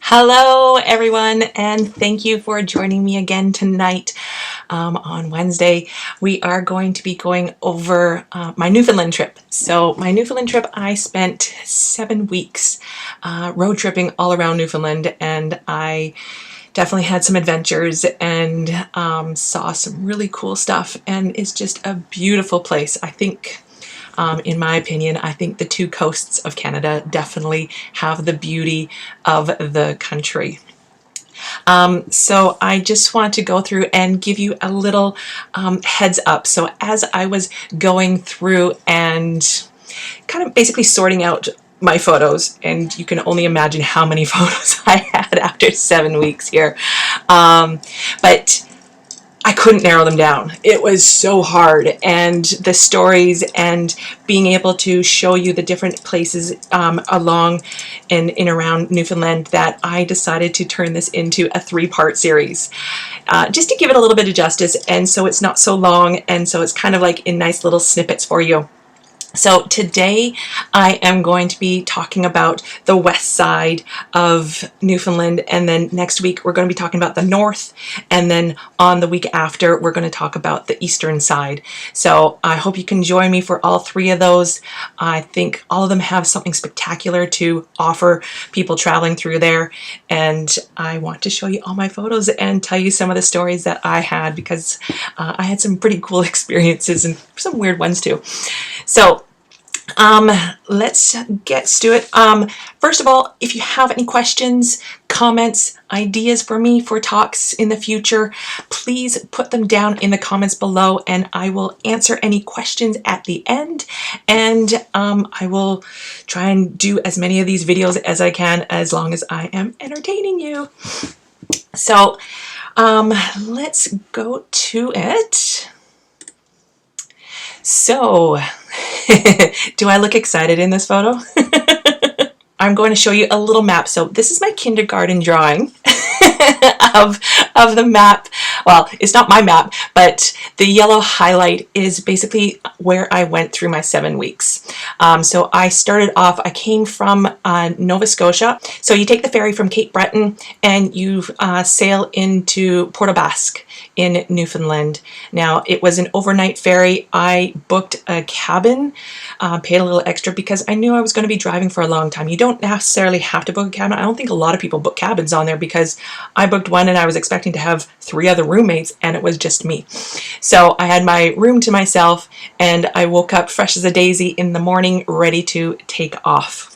Hello everyone, and thank you for joining me again tonight. On Wednesday we are going to be going over my Newfoundland trip. So my Newfoundland trip, I spent 7 weeks road tripping all around Newfoundland, and I definitely had some adventures and saw some really cool stuff, and it's just a beautiful place. I think in my opinion, I think the two coasts of Canada definitely have the beauty of the country. So I just want to go through and give you a little heads up. So as I was going through and kind of basically sorting out my photos, and you can only imagine how many photos I had after 7 weeks here, but I couldn't narrow them down. It was so hard, and the stories and being able to show you the different places along and in around Newfoundland, that I decided to turn this into a 3-part series just to give it a little bit of justice, and so it's not so long, and so it's kind of like in nice little snippets for you. So today I am going to be talking about the west side of Newfoundland, and then next week we're going to be talking about the north, and then on the week after we're going to talk about the eastern side. So I hope you can join me for all 3 of those. I think all of them have something spectacular to offer people traveling through there, and I want to show you all my photos and tell you some of the stories that I had, because I had some pretty cool experiences and some weird ones too. So let's get to it. First of all, if you have any questions, comments, ideas for me for talks in the future, please put them down in the comments below, and I will answer any questions at the end. And I will try and do as many of these videos as I can, as long as I am entertaining you. So let's go to it. So, do I look excited in this photo? I'm going to show you a little map. So this is my kindergarten drawing of the map. Well, it's not my map, but the yellow highlight is basically where I went through my 7 weeks. So I started off, I came from Nova Scotia. So you take the ferry from Cape Breton and you sail into Port aux Basques in Newfoundland. Now, it was an overnight ferry. I booked a cabin, paid a little extra because I knew I was going to be driving for a long time. You don't necessarily have to book a cabin. I don't think a lot of people book cabins on there, because I booked one and I was expecting to have 3 other roommates, and it was just me. So I had my room to myself, and I woke up fresh as a daisy in the morning, ready to take off.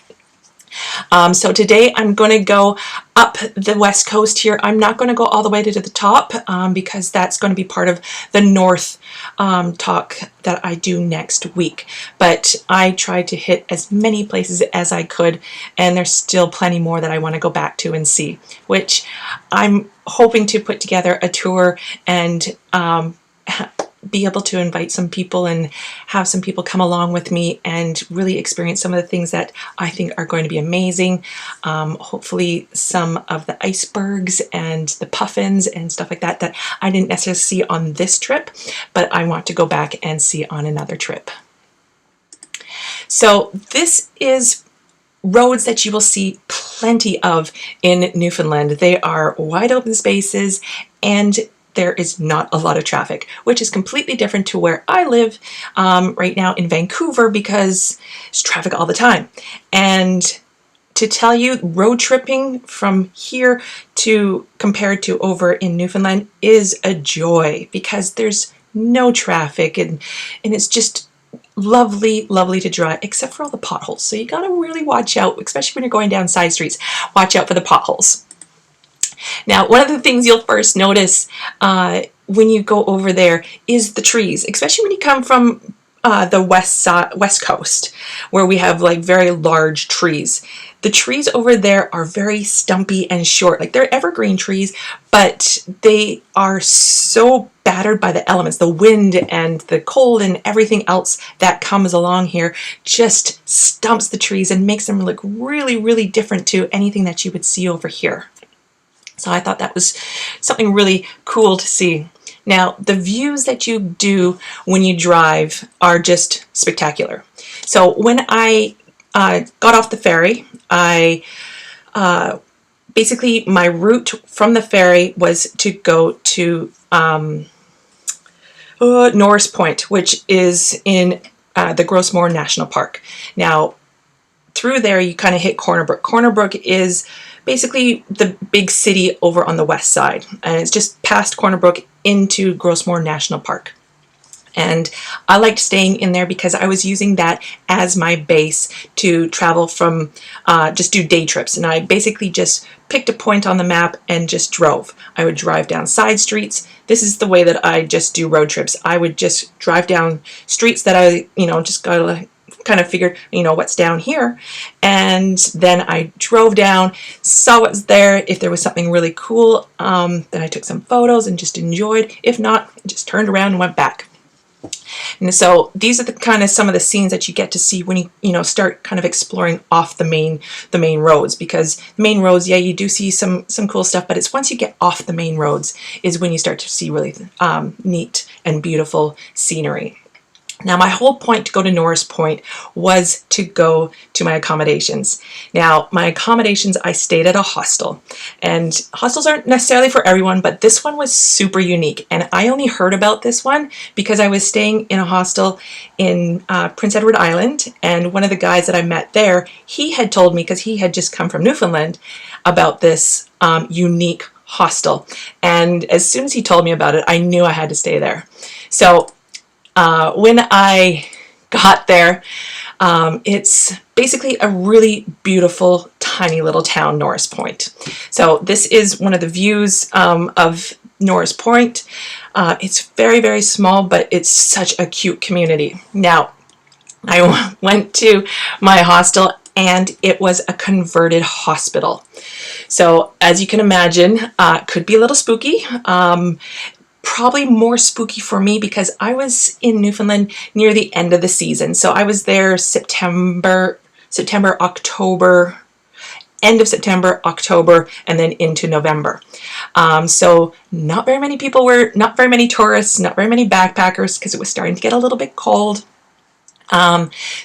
So today I'm going to go up the west coast here. I'm not going to go all the way to the top because that's going to be part of the north talk that I do next week. But I tried to hit as many places as I could, and there's still plenty more that I want to go back to and see, which I'm hoping to put together a tour and be able to invite some people and have some people come along with me and really experience some of the things that I think are going to be amazing. Hopefully some of the icebergs and the puffins and stuff like that that I didn't necessarily see on this trip, but I want to go back and see on another trip. So this is roads that you will see plenty of in Newfoundland. They are wide open spaces, and there is not a lot of traffic, which is completely different to where I live right now in Vancouver, because there's traffic all the time. And to tell you, road tripping from here to compared to over in Newfoundland is a joy, because there's no traffic, and it's just lovely to drive, except for all the potholes. So you got to really watch out, especially when you're going down side streets. Watch out for the potholes. Now, one of the things you'll first notice when you go over there is the trees, especially when you come from the west coast, where we have like very large trees. The trees over there are very stumpy and short. Like, they're evergreen trees, but they are so battered by the elements, the wind and the cold and everything else that comes along here just stumps the trees and makes them look really different to anything that you would see over here. So I thought that was something really cool to see. Now, the views that you do when you drive are just spectacular. So when I got off the ferry, I basically my route from the ferry was to go to Norris Point, which is in the Gros Morne National Park. Now, through there, you kind of hit Corner Brook. Corner Brook is basically the big city over on the west side, and it's just past Corner Brook into Gros Morne National Park. And I liked staying in there because I was using that as my base to travel from, just do day trips. And I basically just picked a point on the map and just drove. I would drive down side streets. This is the way that I just do road trips. I would just drive down streets that I, just gotta kind of figured, what's down here. And then I drove down, saw what was there. If there was something really cool, then I took some photos and just enjoyed. If not, just turned around and went back. And so these are the kind of some of the scenes that you get to see when you start kind of exploring off the main roads, because the main roads, yeah, you do see some cool stuff, but it's once you get off the main roads is when you start to see really neat and beautiful scenery. Now, my whole point to go to Norris Point was to go to my accommodations. Now, my accommodations, I stayed at a hostel, and hostels aren't necessarily for everyone, but this one was super unique. And I only heard about this one because I was staying in a hostel in Prince Edward Island, and one of the guys that I met there, he had told me, because he had just come from Newfoundland, about this unique hostel. And as soon as he told me about it, I knew I had to stay there. So when I got there, it's basically a really beautiful, tiny little town, Norris Point. So this is one of the views of Norris Point. It's very, very small, but it's such a cute community. Now, I went to my hostel, and it was a converted hospital. So as you can imagine, it could be a little spooky. Probably more spooky for me because I was in Newfoundland near the end of the season. So I was there September, October, end of September, October, and then into November. So not very many people were, not very many tourists, not very many backpackers, because it was starting to get a little bit cold.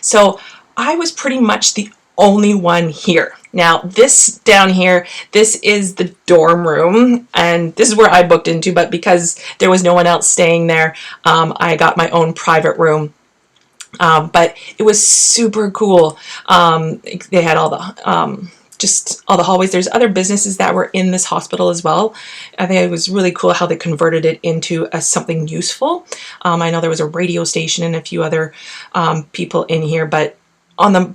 So I was pretty much the only one here. Now, this down here, this is the dorm room, and this is where I booked into, but because there was no one else staying there, I got my own private room. But it was super cool. They had all the just all the hallways. There's other businesses that were in this hospital as well. I think it was really cool how they converted it into something useful. I know there was a radio station and a few other people in here, but on the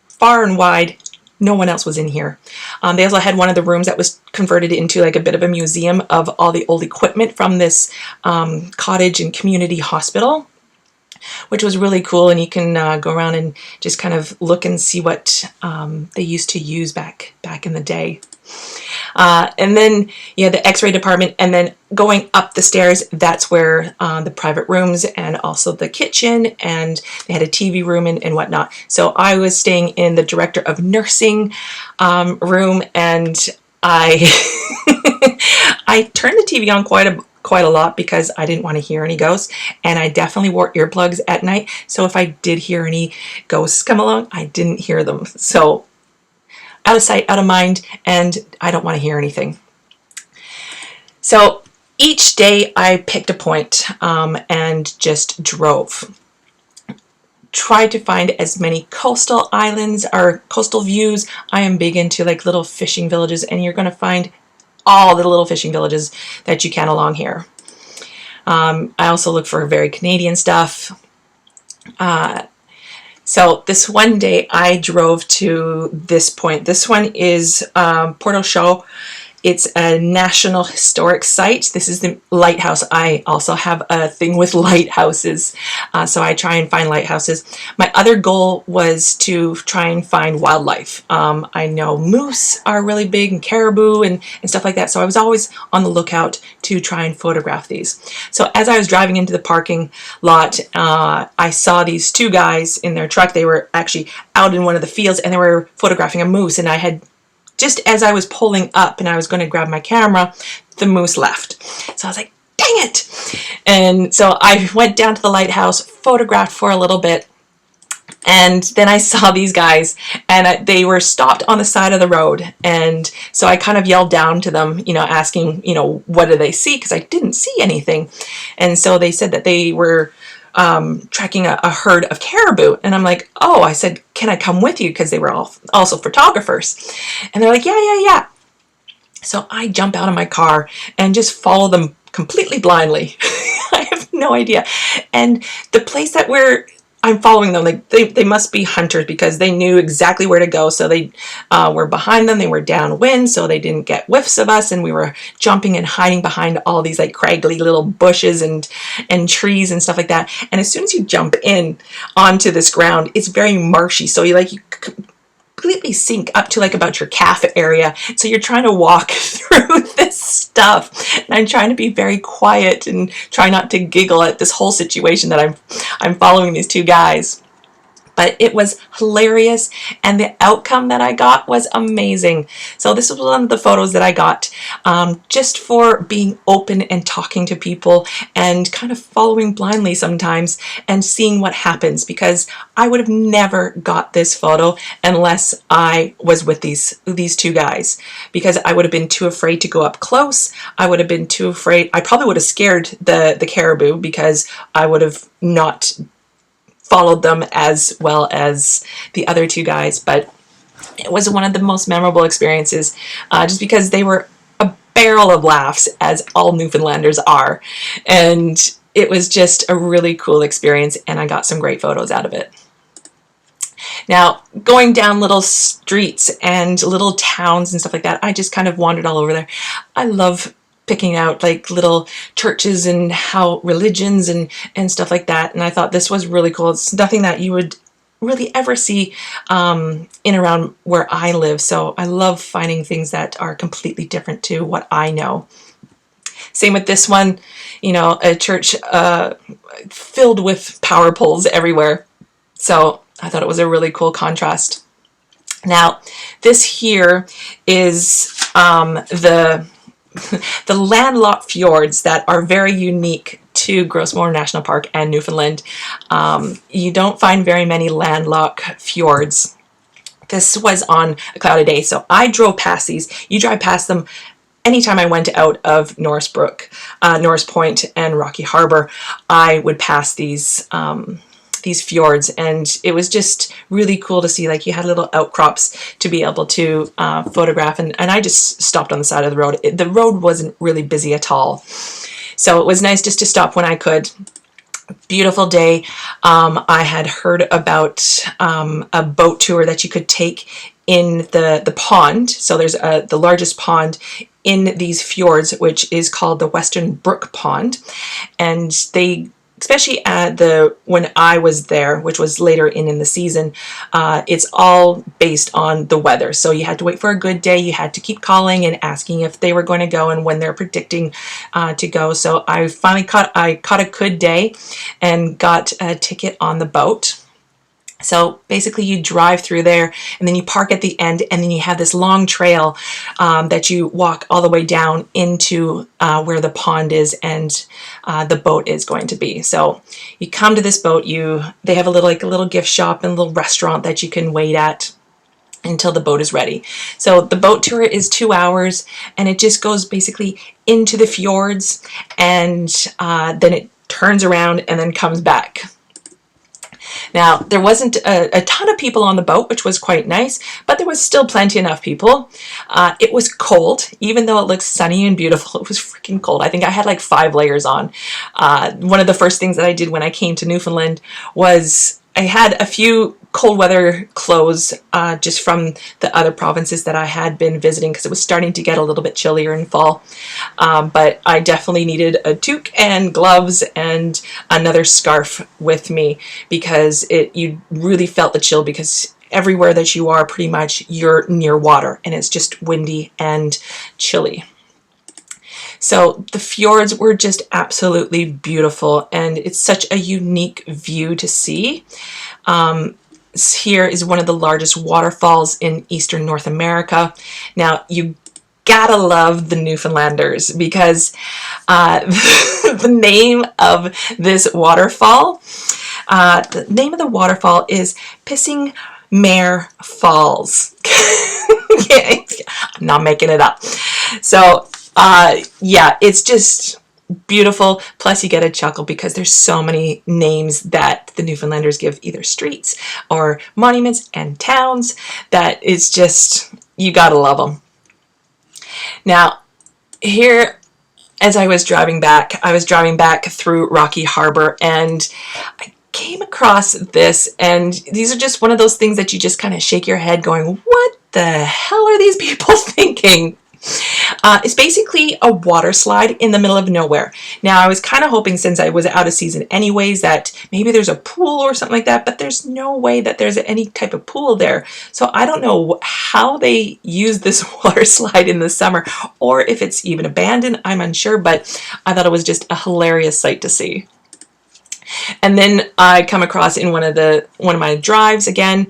far and wide, no one else was in here. They also had one of the rooms that was converted into like a bit of a museum of all the old equipment from this cottage and community hospital, which was really cool. And you can go around and just kind of look and see what they used to use back in the day. And then you had the x-ray department, and then going up the stairs, that's where the private rooms and also the kitchen, and they had a TV room and whatnot. So I was staying in the director of nursing room, and I I turned the TV on quite a lot because I didn't want to hear any ghosts, and I definitely wore earplugs at night. So if I did hear any ghosts come along, I didn't hear them. So out of sight, out of mind, and I don't want to hear anything. So each day I picked a point and just drove. Tried to find as many coastal islands or coastal views. I am big into like little fishing villages, and you're going to find all the little fishing villages that you can along here. I also look for very Canadian stuff. So this one day I drove to this point. This one is Choix. It's a National Historic Site. This is the lighthouse. I also have a thing with lighthouses, so I try and find lighthouses. My other goal was to try and find wildlife. I know moose are really big, and caribou and stuff like that, so I was always on the lookout to try and photograph these. So as I was driving into the parking lot, I saw these two guys in their truck. They were actually out in one of the fields, and they were photographing a moose, and I had just as I was pulling up and I was going to grab my camera, the moose left. So I was like, dang it! And so I went down to the lighthouse, photographed for a little bit, And then I saw these guys, and they were stopped on the side of the road. And so I kind of yelled down to them, asking, what do they see? Because I didn't see anything. And so they said that they were tracking a herd of caribou. And I'm like, oh, I said, can I come with you? Because they were all also photographers. And they're like, yeah. So I jump out of my car and just follow them completely blindly. I have no idea. And the place that I'm following them, like they must be hunters, because they knew exactly where to go. So they were behind them. They were downwind, so they didn't get whiffs of us. And we were jumping and hiding behind all these like craggly little bushes and trees and stuff like that. And as soon as you jump in onto this ground, it's very marshy. So you completely sink up to like about your calf area. So you're trying to walk through this stuff, and I'm trying to be very quiet and try not to giggle at this whole situation that I'm following these two guys. But it was hilarious, and the outcome that I got was amazing. So this was one of the photos that I got just for being open and talking to people and kind of following blindly sometimes and seeing what happens, because I would have never got this photo unless I was with these two guys, because I would have been too afraid to go up close. I would have been too afraid. I probably would have scared the caribou, because I would have not followed them as well as the other two guys. But it was one of the most memorable experiences, just because they were a barrel of laughs, as all Newfoundlanders are, and it was just a really cool experience, and I got some great photos out of it. Now, going down little streets and little towns and stuff like that, I just kind of wandered all over there. I love picking out like little churches and how religions and stuff like that. And I thought this was really cool. It's nothing that you would really ever see in around where I live. So I love finding things that are completely different to what I know. Same with this one, a church filled with power poles everywhere. So I thought it was a really cool contrast. Now, this here is the landlocked fjords that are very unique to Gros Morne National Park and Newfoundland. You don't find very many landlocked fjords. This was on a cloudy day, so I drove past these. You drive past them anytime I went out of Norris Point and Rocky Harbor. I would pass these fjords, and it was just really cool to see. Like, you had little outcrops to be able to photograph, and I just stopped on the side of the road. The road wasn't really busy at all, so it was nice just to stop when I could. Beautiful day. I had heard about a boat tour that you could take in the pond. So there's the largest pond in these fjords, which is called the Western Brook Pond, and they, especially at when I was there, which was later in the season, it's all based on the weather. So you had to wait for a good day. You had to keep calling and asking if they were going to go and when they're predicting to go. So I finally caught a good day and got a ticket on the boat. So basically you drive through there, and then you park at the end, and then you have this long trail that you walk all the way down into where the pond is and the boat is going to be. So you come to this boat, they have a little gift shop and a little restaurant that you can wait at until the boat is ready. So the boat tour is 2 hours, and it just goes basically into the fjords, and then it turns around and then comes back. Now, there wasn't a ton of people on the boat, which was quite nice, but there was still plenty enough people. It was cold. Even though it looked sunny and beautiful, it was freaking cold. I think I had like 5 layers on. One of the first things that I did when I came to Newfoundland was I had a few cold weather clothes just from the other provinces that I had been visiting, because it was starting to get a little bit chillier in fall. But I definitely needed a toque and gloves and another scarf with me, because you really felt the chill, because everywhere that you are, pretty much, you're near water, and it's just windy and chilly. So the fjords were just absolutely beautiful, and it's such a unique view to see. Here is one of the largest waterfalls in eastern North America. Now, you gotta love the Newfoundlanders, because the name of this waterfall The name of the waterfall is Pissing Mare Falls. I'm not making it up. So, yeah, it's just beautiful. Plus, you get a chuckle because there's so many names that the Newfoundlanders give either streets or monuments and towns that it's just, you gotta love them. Now, here, as I was driving back through Rocky Harbor, and I came across this, and these are just one of those things that you just kind of shake your head going, what the hell are these people thinking? It's basically a water slide in the middle of nowhere. Now, I was kind of hoping, since I was out of season anyways, that maybe there's a pool or something like that, but there's no way that there's any type of pool there. So I don't know how they use this water slide in the summer, or if it's even abandoned. I'm unsure, but I thought it was just a hilarious sight to see. And then I come across in one of my drives again,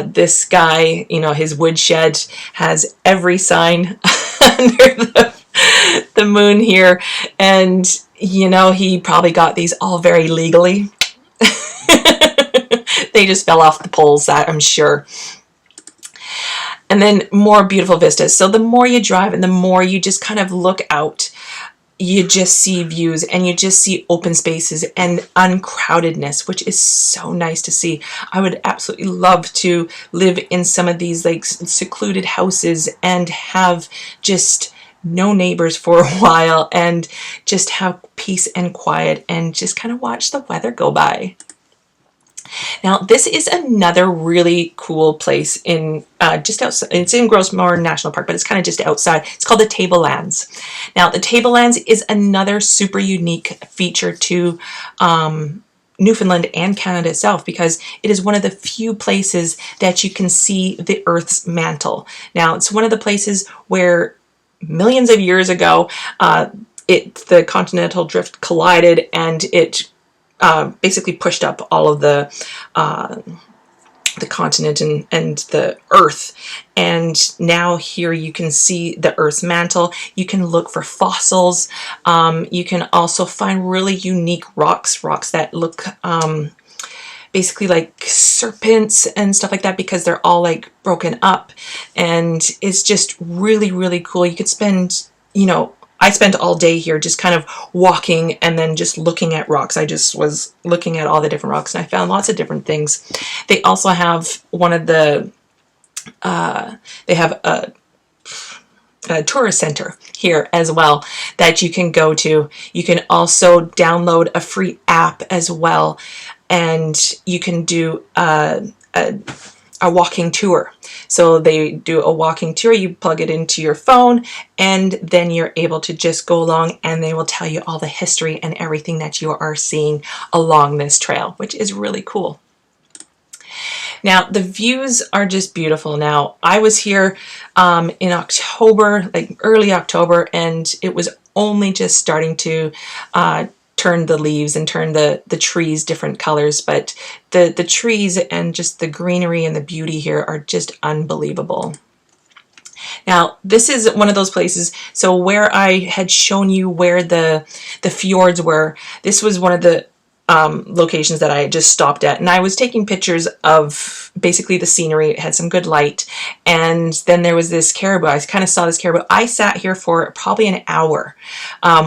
this guy, you know, his woodshed has every sign under the moon here, and you know, he probably got these all very legally. They just fell off the poles, I'm sure. And then more beautiful vistas. So the more you drive and the more you just kind of look out, you just see views, and you just see open spaces and uncrowdedness, which is so nice to see. I would absolutely love to live in some of these like secluded houses and have just no neighbors for a while and just have peace and quiet and just kind of watch the weather go by. Now, this is another really cool place in just outside. It's in Gros Morne National Park, but it's kind of just outside. It's called the Tablelands. Now, the Tablelands is another super unique feature to Newfoundland and Canada itself, because it is one of the few places that you can see the Earth's mantle. Now, it's one of the places where millions of years ago, the continental drift collided, and it basically pushed up all of the continent and the earth. And now here you can see the Earth's mantle. You can look for fossils. You can also find really unique rocks that look basically like serpents and stuff like that, because they're all like broken up. And it's just really, really cool. You could spend, you know, I spent all day here just kind of walking and then just looking at rocks. I just was looking at all the different rocks, and I found lots of different things. They also have one of the, they have a tourist center here as well that you can go to. You can also download a free app as well, and you can do a walking tour. So they do a walking tour, you plug it into your phone, and then you're able to just go along, and they will tell you all the history and everything that you are seeing along this trail, which is really cool. Now, the views are just beautiful. Now, I was here in October, like early October, and it was only just starting to turn the leaves and turn the trees different colors, but the trees and just the greenery and the beauty here are just unbelievable. Now, this is one of those places, so where I had shown you where the fjords were, this was one of the locations that I just stopped at, and I was taking pictures of basically the scenery. It had some good light, and then there was this caribou. I kind of saw this caribou. I sat here for probably an hour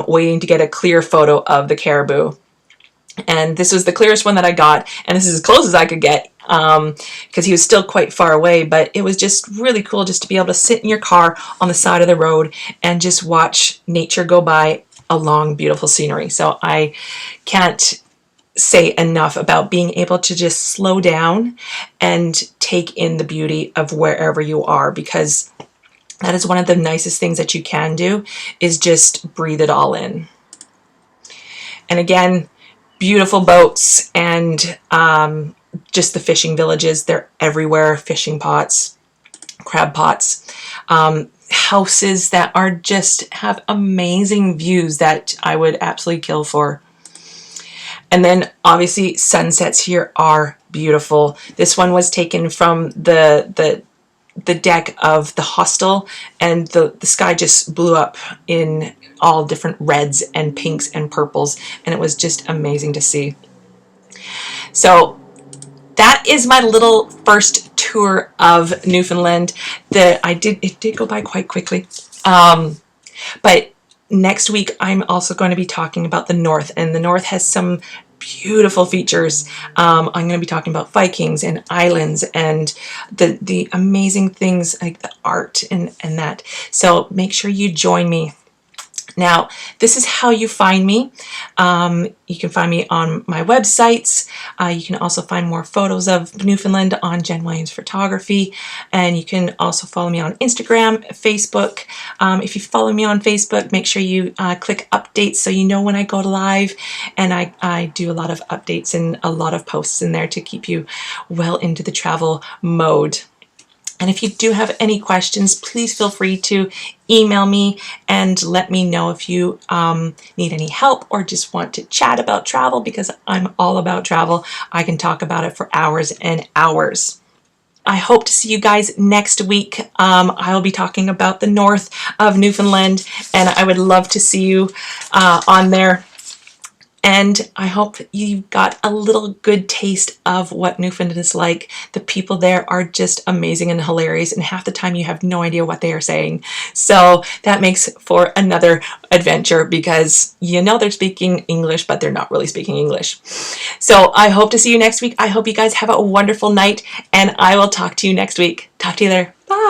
waiting to get a clear photo of the caribou, and this was the clearest one that I got, and this is as close as I could get because he was still quite far away. But it was just really cool just to be able to sit in your car on the side of the road and just watch nature go by along beautiful scenery. So I can't say enough about being able to just slow down and take in the beauty of wherever you are, because that is one of the nicest things that you can do, is just breathe it all in. And again, beautiful boats and just the fishing villages. They're everywhere. Fishing pots, crab pots, houses that are just have amazing views that I would absolutely kill for. And then obviously sunsets here are beautiful. This one was taken from the deck of the hostel, and the sky just blew up in all different reds and pinks and purples, and it was just amazing to see. So that is my little first tour of Newfoundland. It did go by quite quickly. But next week, I'm also going to be talking about the North, and the North has some beautiful features. I'm going to be talking about Vikings and islands and the amazing things like the art and that. So make sure you join me. Now, this is how you find me. You can find me on my websites. You can also find more photos of Newfoundland on Jen Williams Photography. And you can also follow me on Instagram, Facebook. If you follow me on Facebook, make sure you click updates so you know when I go live. And I do a lot of updates and a lot of posts in there to keep you well into the travel mode. And if you do have any questions, please feel free to email me and let me know if you need any help or just want to chat about travel, because I'm all about travel. I can talk about it for hours and hours. I hope to see you guys next week. I'll be talking about the north of Newfoundland, and I would love to see you on there. And I hope you got a little good taste of what Newfoundland is like. The people there are just amazing and hilarious, and half the time you have no idea what they are saying. So that makes for another adventure, because you know they're speaking English, but they're not really speaking English. So I hope to see you next week. I hope you guys have a wonderful night, and I will talk to you next week. Talk to you later. Bye.